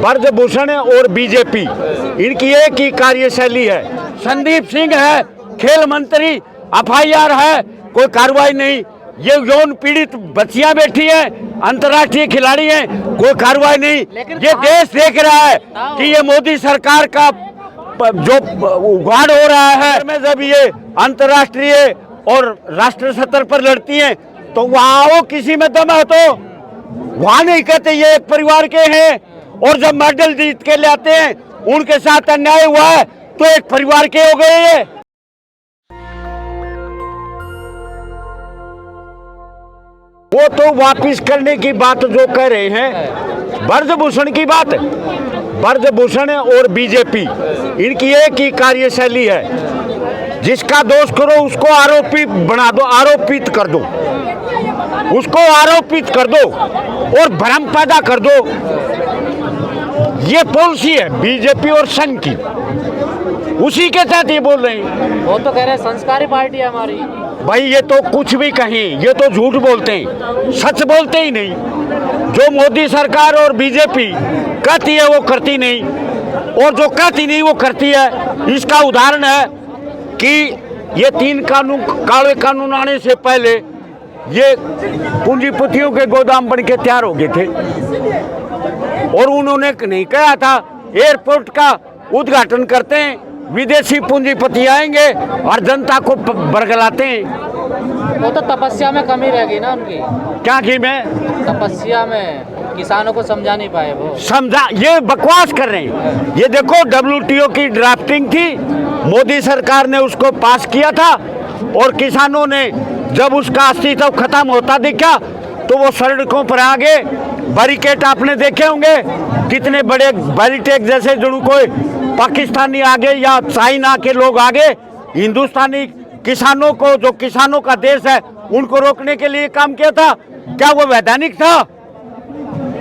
ब्रजभूषण और बीजेपी इनकी एक ही कार्यशैली है। संदीप सिंह है खेल मंत्री, एफआईआर है, कोई कार्रवाई नहीं। ये यौन पीड़ित बच्चियां बैठी हैं, अंतर्राष्ट्रीय खिलाड़ी हैं, कोई कार्रवाई नहीं। ये देश देख रहा है कि ये मोदी सरकार का जो उगाड़ हो रहा है। में जब ये अंतर्राष्ट्रीय और राष्ट्रीय स्तर पर लड़ती हैं तो वहाँ वो किसी में दम है तो वहाँ नहीं कहते ये एक परिवार के हैं, और जब मेडल जीत के लाते हैं उनके साथ अन्याय हुआ है तो एक परिवार के हो गए ये। वो तो वापिस करने की बात जो कह रहे हैं, ब्रजभूषण की बात, ब्रजभूषण और बीजेपी इनकी एक ही कार्यशैली है। जिसका दोष करो उसको आरोपी बना दो, आरोपित कर दो, उसको आरोपित कर दो और भ्रम पैदा कर दो। ये पॉलिसी है बीजेपी और संघ की, उसी के तहत ये बोल रहे हैं। वो तो कह रहे हैं संस्कारी पार्टी है हमारी। भाई ये तो कुछ भी कहें, ये तो झूठ बोलते हैं, सच बोलते ही नहीं। जो मोदी सरकार और बीजेपी कहती है वो करती नहीं, और जो कहती नहीं वो करती है। इसका उदाहरण है कि ये 3 कानून, काले कानून आने से पहले ये पूंजीपतियों के गोदाम बन के तैयार हो गए थे, और उन्होंने नहीं कहा था एयरपोर्ट का उद्घाटन करते हैं, विदेशी पूंजीपति आएंगे और जनता को बरगलाते हैं। वो तो तपस्या में कमी रह गई ना उनकी। क्या की में तपस्या में किसानों को समझा नहीं पाए वो। समझा, ये बकवास कर रहे हैं। ये देखो WTO की ड्राफ्टिंग थी, मोदी सरकार ने उसको पास किया था, और किसानों ने जब उसका अस्तित्व खत्म होता दिखा तो वो सड़कों पर आ गए। बैरिकेड आपने देखे होंगे, कितने बड़े बैरिकेड जैसे जुड़ू, कोई पाकिस्तानी आगे या चाइना के लोग आगे, हिंदुस्तानी किसानों को, जो किसानों का देश है, उनको रोकने के लिए काम किया था। क्या वो वैधानिक था?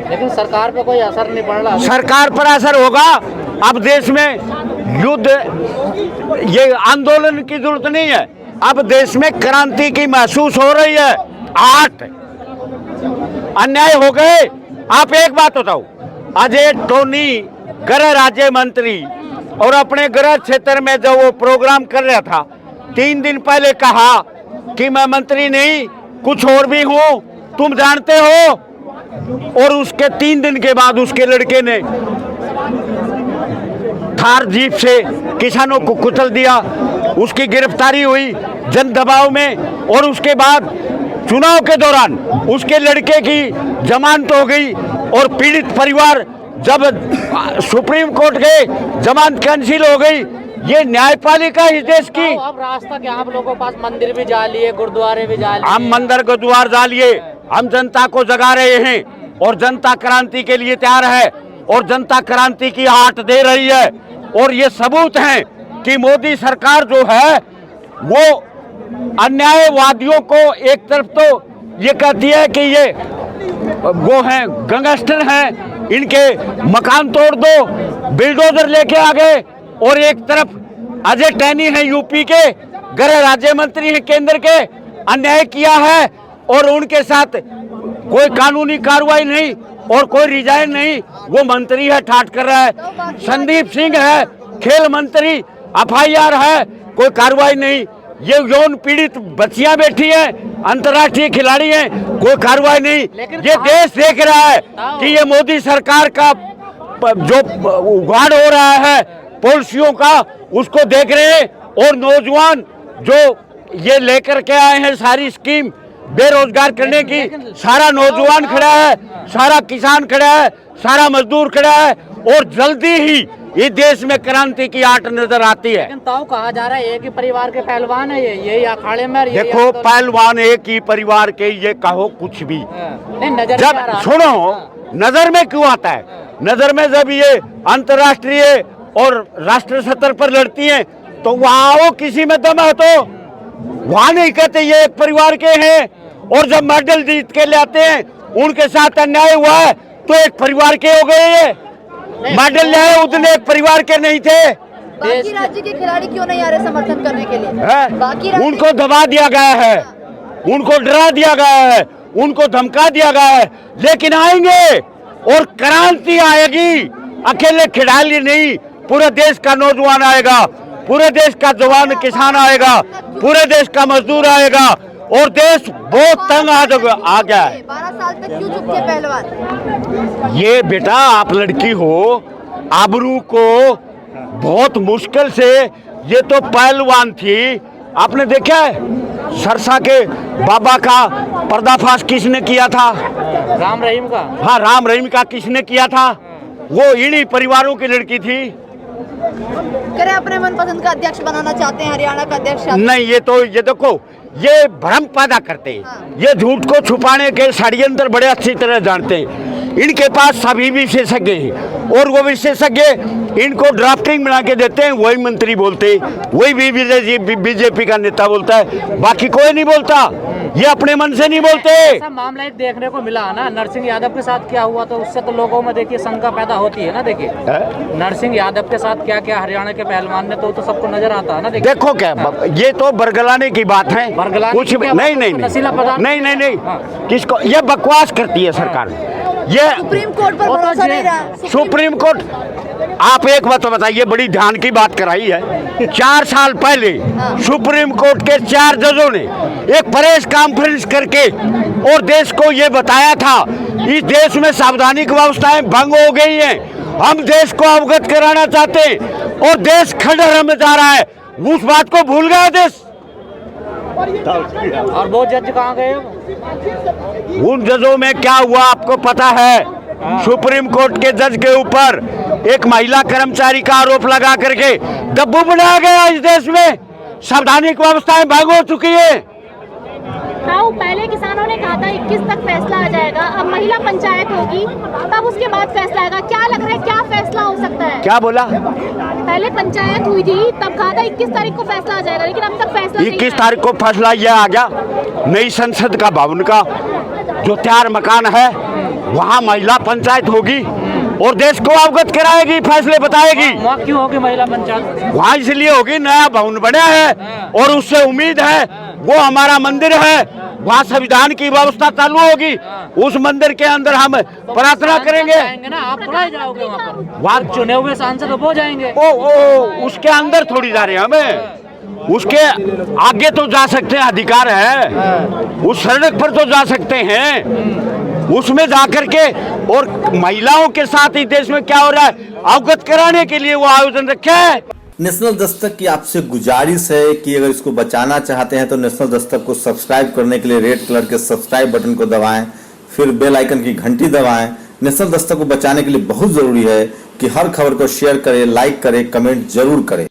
लेकिन सरकार पे कोई असर नहीं पड़ रहा। सरकार पर असर होगा। अब देश में युद्ध, ये आंदोलन की जरूरत नहीं है, अब देश में क्रांति की महसूस हो रही है। 8 अन्याय हो गए। आप एक बात बताओ, अजय टोनी गृह राज्य मंत्री और अपने गृह क्षेत्र में जो वो प्रोग्राम कर रहा था, 3 दिन पहले कहा कि मैं मंत्री नहीं कुछ और भी हूं, तुम जानते हो, और उसके 3 दिन के बाद उसके लड़के ने थार जीप से किसानों को कुचल दिया। उसकी गिरफ्तारी हुई जन दबाव में, और उसके बाद चुनाव के दौरान उसके लड़के की जमानत हो गई, और पीड़ित परिवार जब सुप्रीम कोर्ट गए जमानत कैंसिल हो गई। ये न्यायपालिका इस देश की। अब रास्ता क्या, आप लोगों के पास मंदिर भी जा लिए, गुरुद्वारे भी जा लिए। हम मंदिर गुरुद्वार जा लिए, हम जनता को जगा रहे हैं, और जनता क्रांति के लिए तैयार है, और जनता क्रांति की आट दे रही है। और ये सबूत हैं कि मोदी सरकार जो है वो अन्यायवादियों को, एक तरफ तो ये कहती है कि ये वो हैं गैंगस्टर हैं, इनके मकान तोड़ दो, बिल्डोजर लेके आ गए, और एक तरफ अजय टैनी है यूपी के, गृह राज्य मंत्री हैं केंद्र के, अन्याय किया है, और उनके साथ कोई कानूनी कार्रवाई नहीं और कोई रिजाइन नहीं, वो मंत्री है, ठाट कर रहा है। संदीप सिंह है खेल मंत्री, एफआईआर है, कोई कार्रवाई नहीं। ये यौन पीड़ित बच्चियां बैठी हैं, अंतर्राष्ट्रीय खिलाड़ी हैं, कोई कार्रवाई नहीं। ये देश देख रहा है कि ये मोदी सरकार का जो उगाड़ हो रहा है पॉलिसियों का, उसको देख रहे हैं। और नौजवान जो ये लेकर के आए हैं सारी स्कीम बेरोजगार करने की, सारा नौजवान खड़ा है, सारा किसान खड़ा है, सारा मजदूर खड़ा है, और जल्दी ही इस देश में क्रांति की आट नजर आती है। लेकिन ताऊ कहा जा रहा है एक ही परिवार के पहलवान है, ये अखाड़े में। देखो पहलवान एक ही परिवार के, ये कहो कुछ भी, नहीं नजर जब सुनो नजर में क्यों आता है? नजर में जब ये अंतर्राष्ट्रीय और राष्ट्रीय स्तर पर लड़ती हैं तो वहाँ वो किसी में दम है तो वहाँ नहीं कहते ये एक परिवार के हैं, और जब मेडल जीत के लाते हैं उनके साथ अन्याय हुआ है तो एक परिवार के हो गए ये। मेडल लाए उतने एक परिवार के नहीं थे। बाकी राज्य के खिलाड़ी क्यों नहीं आ रहे समर्थन करने के लिए? बाकी उनको दबा दिया गया है, उनको डरा दिया गया है, उनको धमका दिया गया है, लेकिन आएंगे और क्रांति आएगी अकेले खिलाड़ी नहीं, पूरे देश का नौजवान आएगा, पूरे देश का जवान किसान आएगा, पूरे देश का मजदूर आएगा और देश बहुत तंग आ गया है। 12 साल तक क्यों चुप थे पहलवान? ये बेटा आप लड़की हो, आबरू को बहुत मुश्किल से, ये तो पहलवान थी। आपने देखा है सरसा के बाबा का पर्दाफाश किसने किया था? राम रहीम का। हाँ, राम रहीम का किसने किया था? वो इन्हीं परिवारों की लड़की थी। करे अपने मनपसंद का अध्यक्ष बनाना चाहते हैं, हरियाणा का अध्यक्ष। नहीं, ये तो ये देखो, ये भ्रम पैदा करते हैं। हाँ। ये झूठ को छुपाने के षड्यंत्र बड़े अच्छी तरह जानते हैं। इनके पास सभी विशेषज्ञ हैं और वो विशेषज्ञ इनको ड्राफ्टिंग बना के देते हैं, वही मंत्री बोलते हैं, वही बीजेपी का नेता बोलता है, बाकी कोई नहीं बोलता। ये अपने मन से नहीं बोलते। ऐसा मामला एक देखने को मिला ना, नरसिंह यादव के साथ क्या हुआ, तो उससे तो लोगों में देखिए शंका पैदा होती है ना। देखिए नरसिंह यादव के साथ क्या क्या हरियाणा के पहलवान ने, तो सबको नजर आता है ना। देखो क्या ये तो बरगलाने की बात है, कुछ नहीं नहीं नहीं, किसको ये बकवास करती है सरकार। ये सुप्रीम कोर्ट पर भरोसा नहीं रहा। सुप्रीम कोर्ट, आप एक बात तो बताइए, बड़ी ध्यान की बात कराई है। 4 साल पहले सुप्रीम कोर्ट के 4 जजों ने एक प्रेस कॉन्फ्रेंस करके और देश को ये बताया था, इस देश में संवैधानिक व्यवस्थाएं भंग हो गई हैं, हम देश को अवगत कराना चाहते हैं और देश खंडहर में जा रहा है। उस बात को भूल गया देश। और वो जज कहाँ गए? उन जजों में क्या हुआ आपको पता है? सुप्रीम कोर्ट के जज के ऊपर एक महिला कर्मचारी का आरोप लगा करके दब्बू बनाया गया। इस देश में संवैधानिक व्यवस्थाएं भंग हो चुकी है। हाँ, पहले किसानों ने कहा था 21 तक फैसला आ जाएगा, अब महिला पंचायत होगी तब उसके बाद फैसला आएगा। क्या लग रहा है, क्या फैसला हो सकता है? क्या बोला? पहले पंचायत हुई थी, तब कहा था 21 तारीख को फैसला आ जाएगा, लेकिन अब तक फैसला 21 तारीख को फैसला यह आ गया, नई संसद का भवन का जो 4 मकान है वहाँ महिला पंचायत होगी और देश को अवगत कराएगी, फैसले बताएगी। वहाँ क्यों होगी महिला पंचायत? वहाँ इसलिए होगी, नया भवन बना है और उससे उम्मीद है, वो हमारा मंदिर है, वहाँ संविधान की व्यवस्था चालू होगी, उस मंदिर के अंदर हम प्रार्थना करेंगे। जाएंगे ना, आप थोड़ा जाओगे वहाँ पर? वहाँ चुने हुए सांसद वो जाएंगे। उसके अंदर थोड़ी जा रहे हैं हमें, उसके आगे तो जा सकते हैं, अधिकार है, उस सड़क पर तो जा सकते हैं, उसमें जाकर के। और महिलाओं के साथ ही देश में क्या हो रहा है अवगत कराने के लिए वो आयोजन रखे है। नेशनल दस्तक की आपसे गुजारिश है कि अगर इसको बचाना चाहते हैं तो नेशनल दस्तक को सब्सक्राइब करने के लिए रेड कलर के सब्सक्राइब बटन को दबाएं, फिर बेल आइकन की घंटी दबाएं। नेशनल दस्तक को बचाने के लिए बहुत जरूरी है कि हर खबर को शेयर करें, लाइक करें, कमेंट जरूर करें।